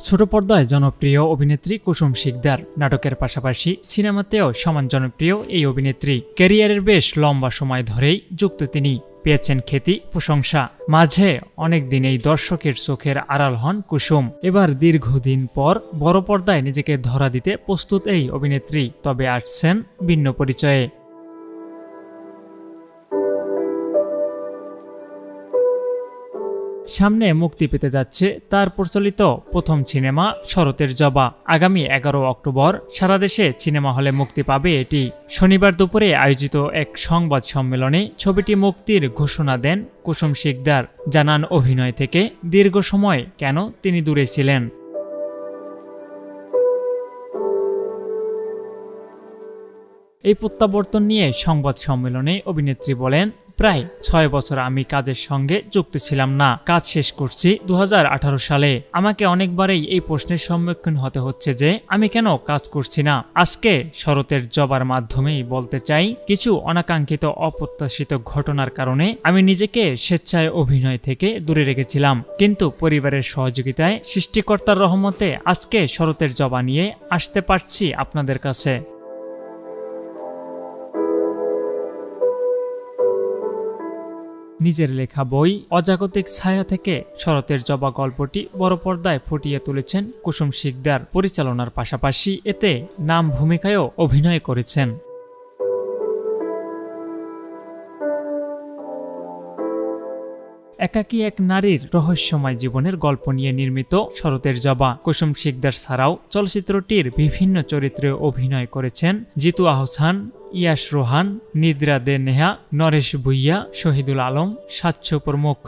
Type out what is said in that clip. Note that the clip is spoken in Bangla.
ছোট পর্দায় জনপ্রিয় অভিনেত্রী কুসুম শিকদার। নাটকের পাশাপাশি সিনেমাতেও সমান জনপ্রিয় এই অভিনেত্রী। ক্যারিয়ারের বেশ লম্বা সময় ধরেই যুক্ত তিনি। পেয়েছেন খ্যাতি, প্রশংসা। মাঝে অনেকদিন এই দর্শকের চোখের আড়াল হন কুসুম। এবার দীর্ঘদিন পর বড় পর্দায় নিজেকে ধরা দিতে প্রস্তুত এই অভিনেত্রী, তবে আসছেন ভিন্ন পরিচয়ে। সামনে মুক্তি পেতে যাচ্ছে তার প্রচলিত প্রথম সিনেমা শরতের জবা। আগামী 11 অক্টোবর সারা দেশে সিনেমা হলে মুক্তি পাবে এটি। শনিবার দুপুরে আয়োজিত এক সংবাদ সম্মেলনে ছবিটি মুক্তির ঘোষণা দেন কুসুম শিকদার। জানান, অভিনয় থেকে দীর্ঘ সময় কেন তিনি দূরে ছিলেন। এই প্রত্যাবর্তন নিয়ে সংবাদ সম্মেলনে অভিনেত্রী বলেন, প্রায় 6 বছর আমি কাজের সঙ্গে যুক্ত ছিলাম না। কাজ শেষ করছি 2018 সালে। আমাকে অনেকবারই এই প্রশ্নের সম্মুখীন হতে হচ্ছে যে আমি কেন কাজ করছি না। আজকে শরতের জবার মাধ্যমেই বলতে চাই, কিছু অনাকাঙ্ক্ষিত অপ্রত্যাশিত ঘটনার কারণে আমি নিজেকে স্বেচ্ছায় অভিনয় থেকে দূরে রেখেছিলাম, কিন্তু পরিবারের সহযোগিতায়, সৃষ্টিকর্তার রহমতে আজকে শরতের জবা নিয়ে আসতে পারছি আপনাদের কাছে। নিজের লেখা বই অজাগতিক ছায়া থেকে শরতের জবা গল্পটি বড় পর্দায় ফুটিয়ে তুলেছেন কুসুম শিকদার। পরিচালনার পাশাপাশি এতে নাম ভূমিকায়ও অভিনয় করেছেন। একাকী এক নারীর রহস্যময় জীবনের গল্প নিয়ে নির্মিত শরতের জবা। কুসুম শিকদার ছাড়াও চলচ্চিত্রটির বিভিন্ন চরিত্রে অভিনয় করেছেন জিতু আহসান, ইয়াশ রোহান, নিদ্রা দে নেহা, নরেশ ভুইয়া, শহীদুল আলম, সাচ্য প্রমুখ।